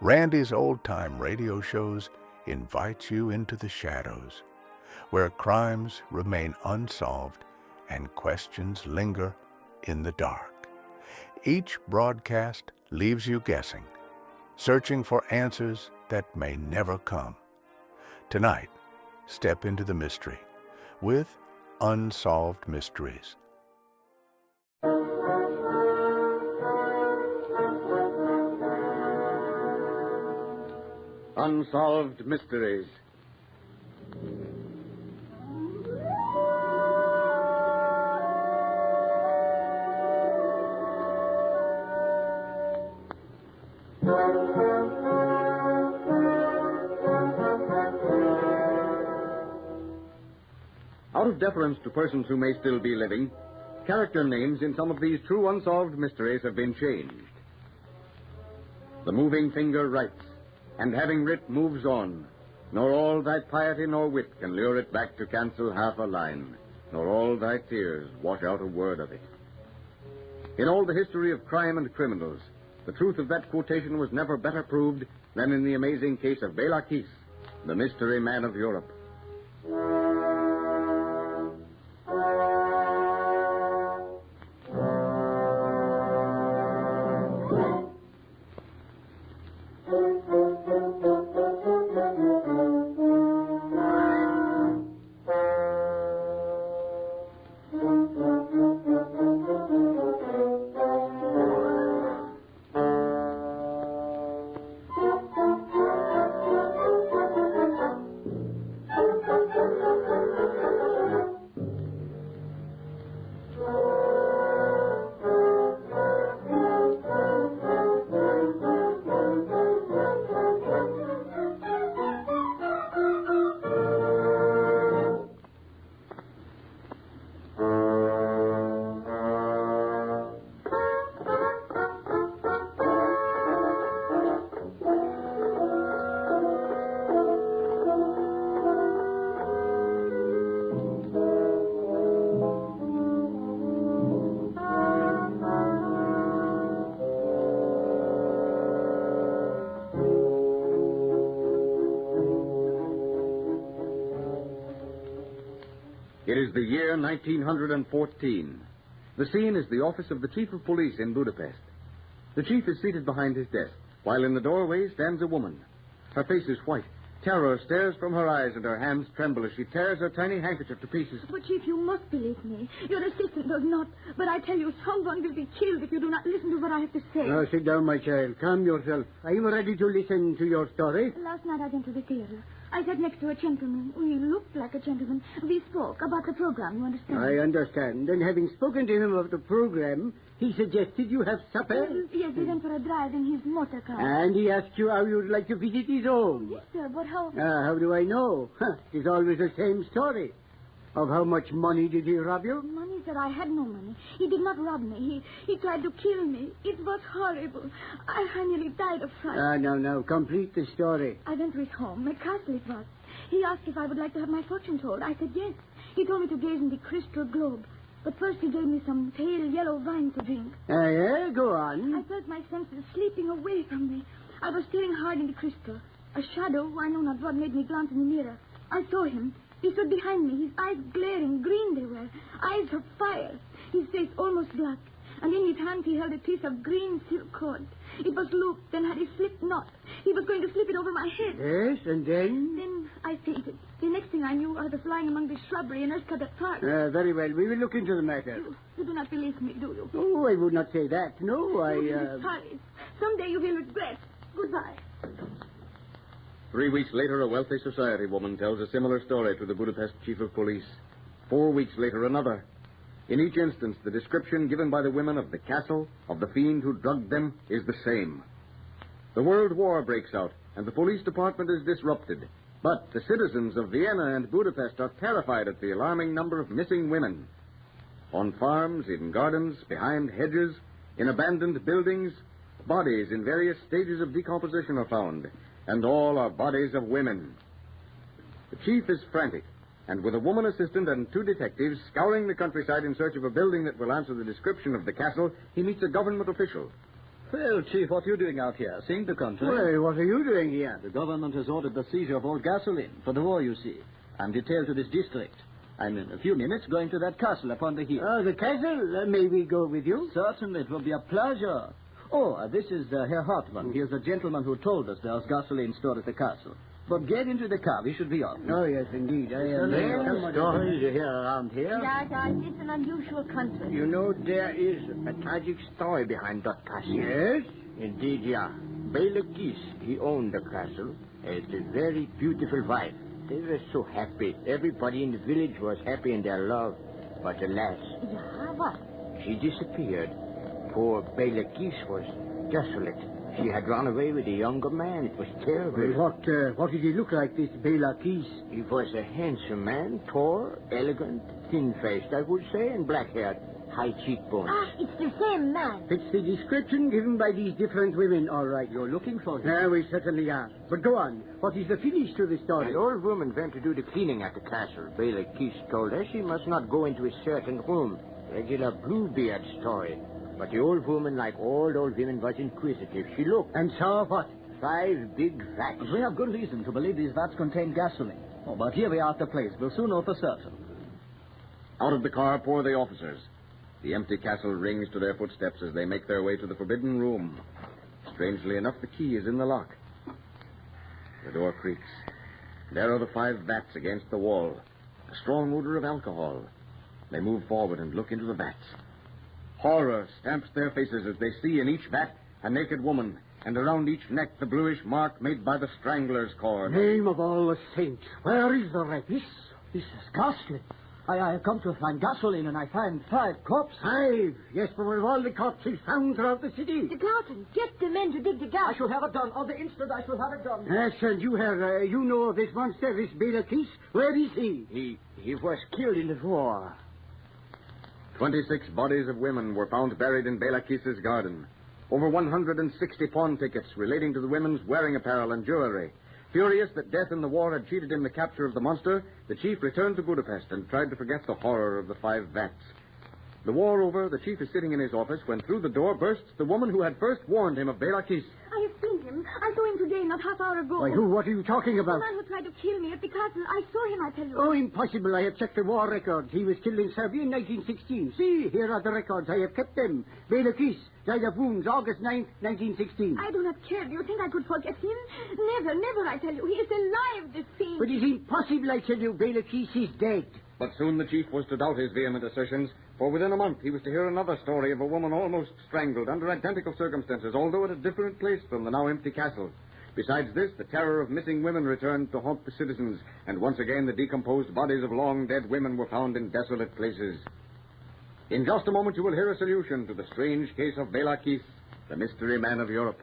Randy's old-time radio shows invite you into the shadows, where crimes remain unsolved and questions linger in the dark. Each broadcast leaves you guessing, searching for answers that may never come. Tonight, step into the mystery with Unsolved Mysteries. Unsolved Mysteries. Out of deference to persons who may still be living, character names in some of these true unsolved mysteries have been changed. The moving finger writes, and having writ moves on, nor all thy piety nor wit can lure it back to cancel half a line, nor all thy tears wash out a word of it. In all the history of crime and criminals, the truth of that quotation was never better proved than in the amazing case of Bela, the mystery man of Europe. It is the year 1914. The scene is the office of the Chief of Police in Budapest. The Chief is seated behind his desk, while in the doorway stands a woman. Her face is white. Terror stares from her eyes, and her hands tremble as she tears her tiny handkerchief to pieces. But, Chief, you must believe me. Your assistant does not. But I tell you, someone will be killed if you do not listen to what I have to say. Now, sit down, my child. Calm yourself. Are you ready to listen to your story? Last night I went to the theater. I sat next to a gentleman. He looked like a gentleman. We spoke about the program, you understand? I understand. And having spoken to him of the program, he suggested you have supper? Yes, we went for a drive in his motor car. And he asked you how you'd like to visit his home? Yes, sir, but how... How do I know? It's always the same story. Of how much money did he rob you? Money, sir, I had no money. He did not rob me. He tried to kill me. It was horrible. I nearly died of fright. Now, complete the story. I went to his home. A castle it was. He asked if I would like to have my fortune told. I said yes. He told me to gaze in the crystal globe. But first he gave me some pale yellow wine to drink. Yeah, go on. I felt my senses slipping away from me. I was staring hard in the crystal. A shadow, I know not what, made me glance in the mirror. I saw him. He stood behind me, his eyes glaring, green they were, eyes of fire, his face almost black. And in his hand he held a piece of green silk cord. It was looped and had a slip knot. He was going to slip it over my head. Yes, and then? Then I fainted. The next thing I knew, I was flying among the shrubbery in Erskadet Park. Very well. We will look into the matter. You do not believe me, do you? Oh, I would not say that. No, Sorry. Someday you will regret. Goodbye. 3 weeks later, a wealthy society woman tells a similar story to the Budapest Chief of Police. 4 weeks later, another. In each instance, the description given by the women of the castle, of the fiend who drugged them, is the same. The World War breaks out, and the police department is disrupted. But the citizens of Vienna and Budapest are terrified at the alarming number of missing women. On farms, in gardens, behind hedges, in abandoned buildings, bodies in various stages of decomposition are found, and all are bodies of women. The chief is frantic, and with a woman assistant and 2 detectives scouring the countryside in search of a building that will answer the description of the castle, he meets a government official. Well, Chief, what are you doing out here? Seeing the country? Well, what are you doing here? The government has ordered the seizure of all gasoline for the war, you see. I'm detailed to this district. I'm in a few minutes going to that castle upon the hill. Oh, the castle? May we go with you? Certainly, it will be a pleasure. Oh, this is Herr Hartmann. He is the gentleman who told us there's gasoline stored at the castle. But get into the car. We should be off. Oh, yes, indeed. I have some stories to hear around here. Yeah, it's an unusual country. You know, there is a tragic story behind that castle. Yes? Indeed, yeah. Bela, he owned the castle. It's a very beautiful wife. They were so happy. Everybody in the village was happy in their love. But alas, Yeah, what? she disappeared. Poor Bela was desolate. She had run away with a younger man. It was terrible. Well, what did he look like, this Bela? He was a handsome man, tall, elegant, thin-faced, I would say, and black-haired, high cheekbones. Ah, it's the same man. Fits the description given by these different women, all right. You're looking for him. Yeah, we certainly are. But go on. What is the finish to the story? An old woman went to do the cleaning at the castle. Bela told her she must not go into a certain room. Regular Bluebeard story. But the old woman, like all old women, was inquisitive. She looked. And saw what? 5 big vats. We have good reason to believe these vats contain gasoline. Oh, but here we are at the place. We'll soon know for certain. Out of the car pour the officers. The empty castle rings to their footsteps as they make their way to the forbidden room. Strangely enough, the key is in the lock. The door creaks. There are the 5 vats against the wall. A strong odor of alcohol. They move forward and look into the vats. Horror stamps their faces as they see in each vat a naked woman, and around each neck the bluish mark made by the strangler's cord. Name of all the saints. Where is the wreck? This is ghastly. I have come to find gasoline, and I find 5 corpses. 5? Yes, but with all the corpses found throughout the city. The Carlton, get the men to dig the gas. I shall have it done. On the instant, I shall have it done. Yes, and you have, you know of this monster, this Bela. Where is he? He was killed in the war. 26 bodies of women were found buried in Bela Kis's garden. Over 160 pawn tickets relating to the women's wearing apparel and jewelry. Furious that death in the war had cheated him the capture of the monster, the chief returned to Budapest and tried to forget the horror of the 5 vats. The war over, the chief is sitting in his office when through the door bursts the woman who had first warned him of Bela Kis. I have seen him. I saw him today, not half hour ago. Why, who? What are you talking The about? man who tried to kill me at the castle. I saw him, I tell you. Oh, impossible. I have checked the war records. He was killed in Serbia in 1916. See, here are the records. I have kept them. Bela Kis died of wounds August 9th, 1916. I do not care. Do you think I could forget him? Never, never, I tell you. He is alive, this fiend. But it's impossible, I tell you. Bela Kis is dead. But soon the chief was to doubt his vehement assertions, for within a month he was to hear another story of a woman almost strangled under identical circumstances, although at a different place from the now empty castle. Besides this, the terror of missing women returned to haunt the citizens, and once again the decomposed bodies of long-dead women were found in desolate places. In just a moment you will hear a solution to the strange case of Bela Kis, the mystery man of Europe.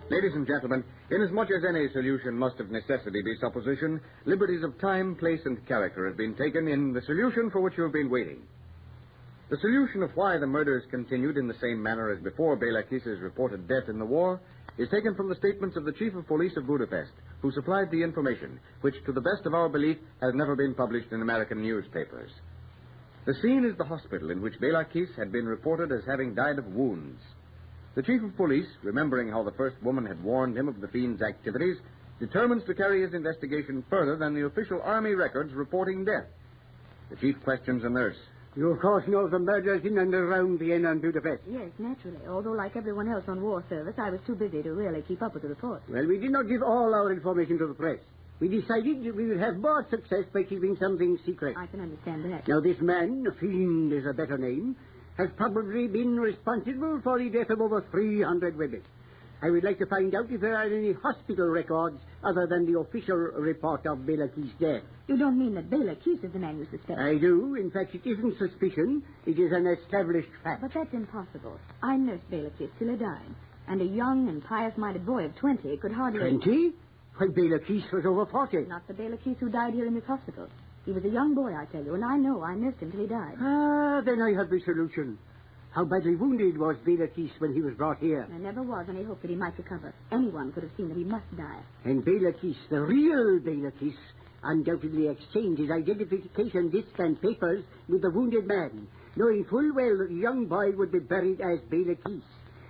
Ladies and gentlemen, inasmuch as any solution must of necessity be supposition, liberties of time, place, and character have been taken in the solution for which you have been waiting. The solution of why the murders continued in the same manner as before Bela Kis's reported death in the war is taken from the statements of the Chief of Police of Budapest, who supplied the information, which, to the best of our belief, has never been published in American newspapers. The scene is the hospital in which Bela Kiss had been reported as having died of wounds. The chief of police, remembering how the first woman had warned him of the fiend's activities, determines to carry his investigation further than the official army records reporting death. The chief questions a nurse. You, of course, know the murders in and around Vienna and Budapest. Yes, naturally. Although, like everyone else on war service, I was too busy to really keep up with the report. Well, we did not give all our information to the press. We decided that we would have more success by keeping something secret. I can understand that. Now, this man, Fiend is a better name, has probably been responsible for the death of over 300 women. I would like to find out if there are any hospital records other than the official report of Bela Kiss' death. You don't mean that Bela Kiss is the man you suspect? I do. In fact, it isn't suspicion. It is an established fact. But that's impossible. I nursed Bela Kiss till he died. And a young and pious-minded boy of 20 could hardly... 20? Why, Bela Kiss was over 40. Not the Bela Kiss who died here in this hospital. He was a young boy, I tell you, and I know I nursed him till he died. Ah, then I have the solution. How badly wounded was Bela Kiss when he was brought here? There never was any hope that he might recover. Anyone could have seen that he must die. And Bela Kiss, the real Bela Kiss, undoubtedly exchanged his identification disc and papers with the wounded man, knowing full well that the young boy would be buried as Bela Kiss.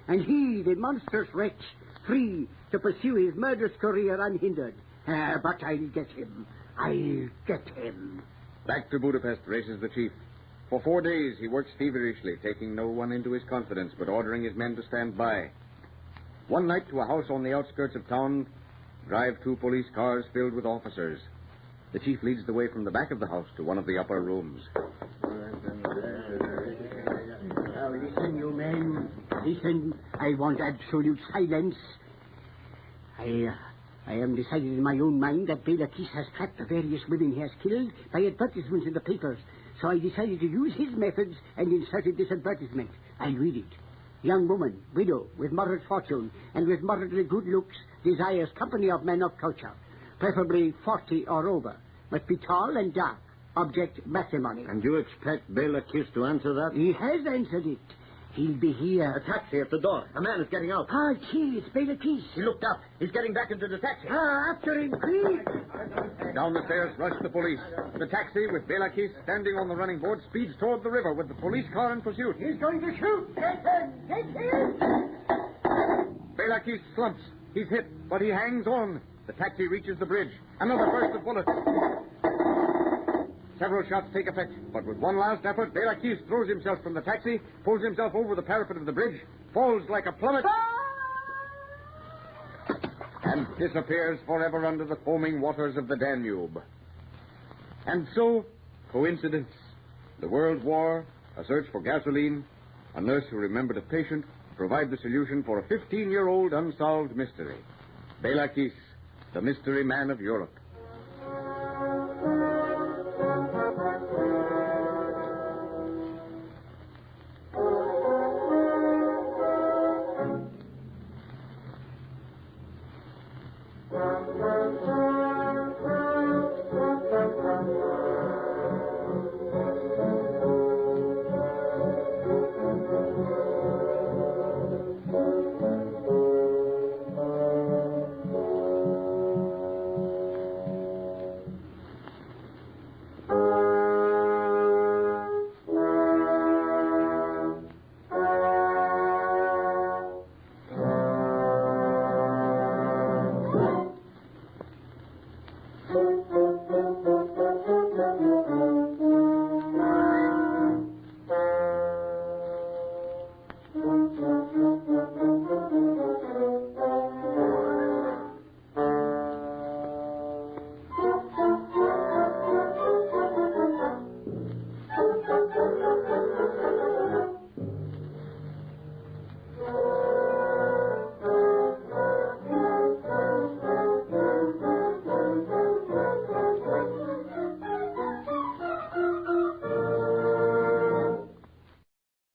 And he, the monstrous wretch, free to pursue his murderous career unhindered. But I'll get him. I'll get him. Back to Budapest races the chief. For 4 days, he works feverishly, taking no one into his confidence, but ordering his men to stand by. One night, to a house on the outskirts of town, drive 2 police cars filled with officers. The chief leads the way from the back of the house to one of the upper rooms. Now, listen, you men. Listen. I want absolute silence. I am decided in my own mind that Bela Kiss has tracked the various women he has killed by advertisements in the papers. So I decided to use his methods and inserted this advertisement. I'll read it. Young woman, widow, with moderate fortune and with moderately good looks, desires company of men of culture, preferably 40 or over. Must be tall and dark. Object, matrimony. And you expect Bela Kiss to answer that? He has answered it. He'll be here. A taxi at the door. A man is getting out. Ah, gee, it's Bela Kiss. He looked up. He's getting back into the taxi. Ah, after him, quick. Down the stairs rush the police. The taxi, with Bela Kiss standing on the running board, speeds toward the river with the police car in pursuit. He's going to shoot. Get him. Get him. Bela Kiss slumps. He's hit, but he hangs on. The taxi reaches the bridge. Another burst of bullets. Several shots take effect, but with one last effort, Bela Kiss throws himself from the taxi, pulls himself over the parapet of the bridge, falls like a plummet, and disappears forever under the foaming waters of the Danube. And so, coincidence, the World War, a search for gasoline, a nurse who remembered a patient, provide the solution for a 15-year-old unsolved mystery. Bela Kiss, the mystery man of Europe.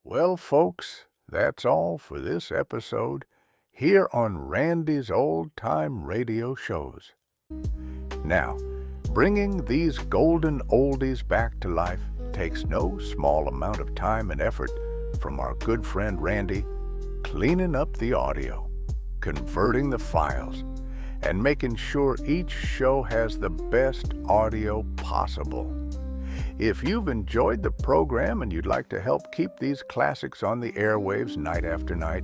Well, folks, that's all for this episode here on Randy's Old Time Radio Shows. Now, bringing these golden oldies back to life takes no small amount of time and effort from our good friend Randy, cleaning up the audio, converting the files, and making sure each show has the best audio possible. If you've enjoyed the program and you'd like to help keep these classics on the airwaves night after night,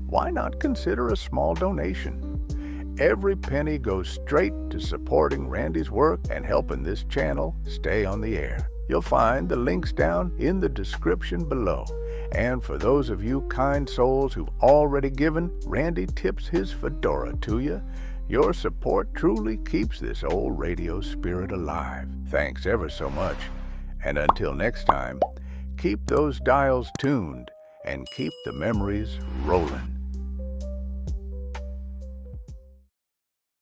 why not consider a small donation? Every penny goes straight to supporting Randy's work and helping this channel stay on the air. You'll find the links down in the description below. And for those of you kind souls who've already given, Randy tips his fedora to you. Your support truly keeps this old radio spirit alive. Thanks ever so much. And until next time, keep those dials tuned and keep the memories rolling.